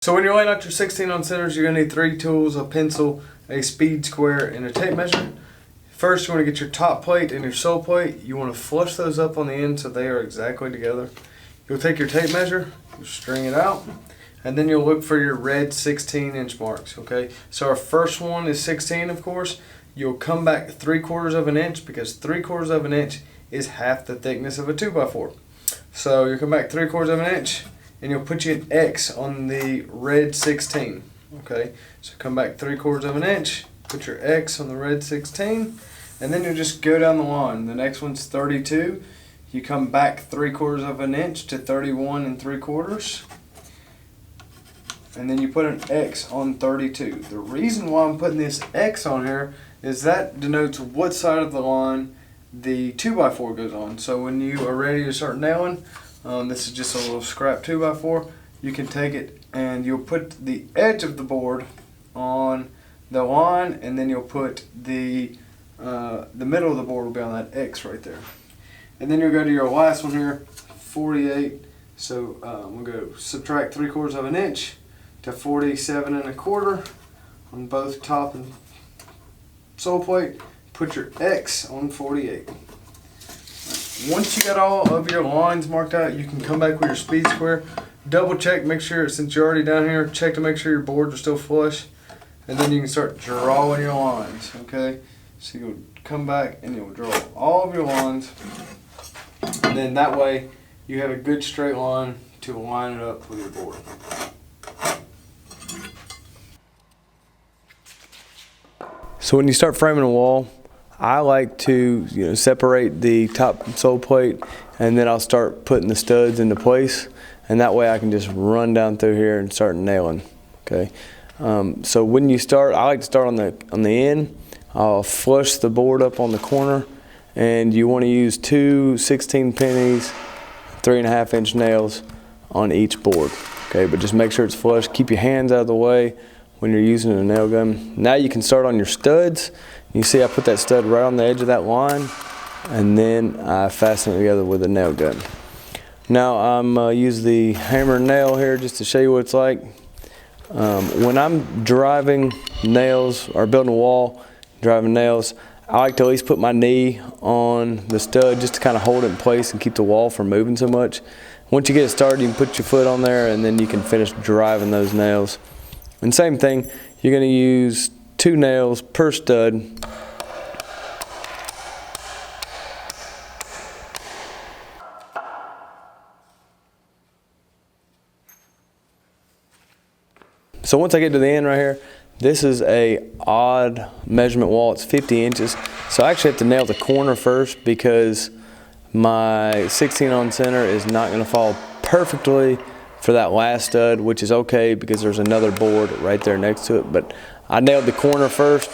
So when you're laying out your 16 on centers, you're going to need 3 tools, a pencil, a speed square, and a tape measure. First, you want to get your top plate and your sole plate. You want to flush those up on the end so they are exactly together. You'll take your tape measure, you'll string it out, and then you'll look for your red 16-inch marks, okay? So our first one is 16, of course. You'll come back 3/4 of an inch because 3/4 of an inch is half the thickness of a 2x4. So you'll come back 3/4 of an inch, and you'll put you an X on the red 16, okay? So come back 3/4 of an inch, put your X on the red 16, and then you'll just go down the line. The next one's 32. You come back 3/4 of an inch to 31 3/4, and then you put an X on 32. The reason why I'm putting this X on here is that denotes what side of the line the 2x4 goes on. So when you are ready to start nailing, this is just a little scrap 2x4. You can take it and you'll put the edge of the board on the line, and then you'll put the middle of the board will be on that X right there. And then you'll go to your last one here, 48. So we'll go subtract 3/4 of an inch to 47 1/4 on both top and sole plate. Put your X on 48. Once you got all of your lines marked out, you can come back with your speed square. Double check, make sure, since you're already down here, check to make sure your boards are still flush. And then you can start drawing your lines, okay? So you'll come back and you'll draw all of your lines. And then that way you have a good straight line to line it up with your board. So when you start framing a wall, I like to separate the top and sole plate, and then I'll start putting the studs into place, and that way I can just run down through here and start nailing. Okay. So when you start, I like to start on the end. I'll flush the board up on the corner, and you want to use 2 16 pennies, 3.5 inch nails on each board. Okay, but just make sure it's flush. Keep your hands out of the way when you're using a nail gun. Now you can start on your studs. You see I put that stud right on the edge of that line, and then I fasten it together with a nail gun. Now I'm use the hammer and nail here just to show you what it's like. When I'm driving nails or building a wall, driving nails, I like to at least put my knee on the stud just to kind of hold it in place and keep the wall from moving so much. Once you get it started, you can put your foot on there, and then you can finish driving those nails. And same thing, you're going to use 2 nails per stud. So once I get to the end right here, this is a odd measurement wall. It's 50 inches. So I actually have to nail the corner first because my 16 on center is not going to fall perfectly for that last stud, which is okay because there's another board right there next to it. But I nailed the corner first,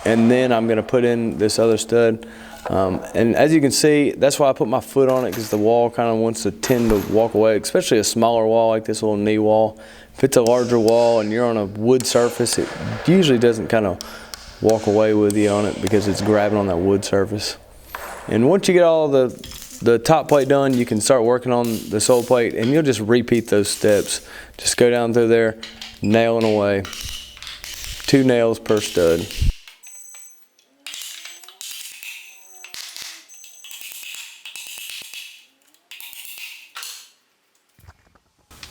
and then I'm going to put in this other stud. And as you can see, that's why I put my foot on it, because the wall kind of wants to tend to walk away, especially a smaller wall like this little knee wall. If it's a larger wall and you're on a wood surface, it usually doesn't kind of walk away with you on it because it's grabbing on that wood surface. And once you get all the top plate done, you can start working on the sole plate, and you'll just repeat those steps. Just go down through there, nailing away. 2 nails per stud.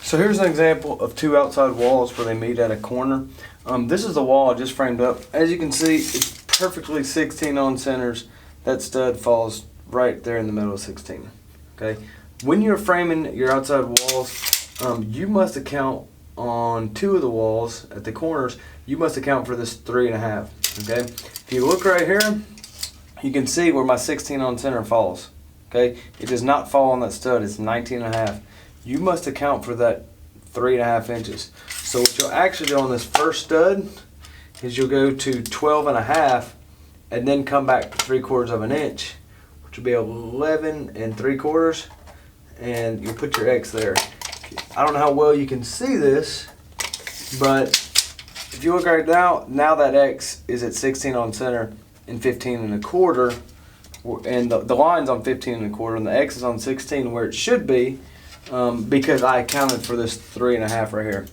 So here's an example of 2 outside walls where they meet at a corner. This is the wall I just framed up. As you can see, it's perfectly 16 on centers. That stud falls right there in the middle of 16. Okay. When you're framing your outside walls, you must account on 2 of the walls at the corners. You must account for this 3.5. Okay. If you look right here, you can see where my 16 on center falls. Okay. It does not fall on that stud. It's 19.5. You must account for that 3.5 inches. So what you'll actually do on this first stud is you'll go to 12.5 and then come back to 3/4 of an inch, which will be 11 3/4, and you'll put your X there. I don't know how well you can see this, but if you look right now that X is at 16 on center and 15 1/4, and the line's on 15 1/4, and the X is on 16 where it should be, because I accounted for this 3.5 right here.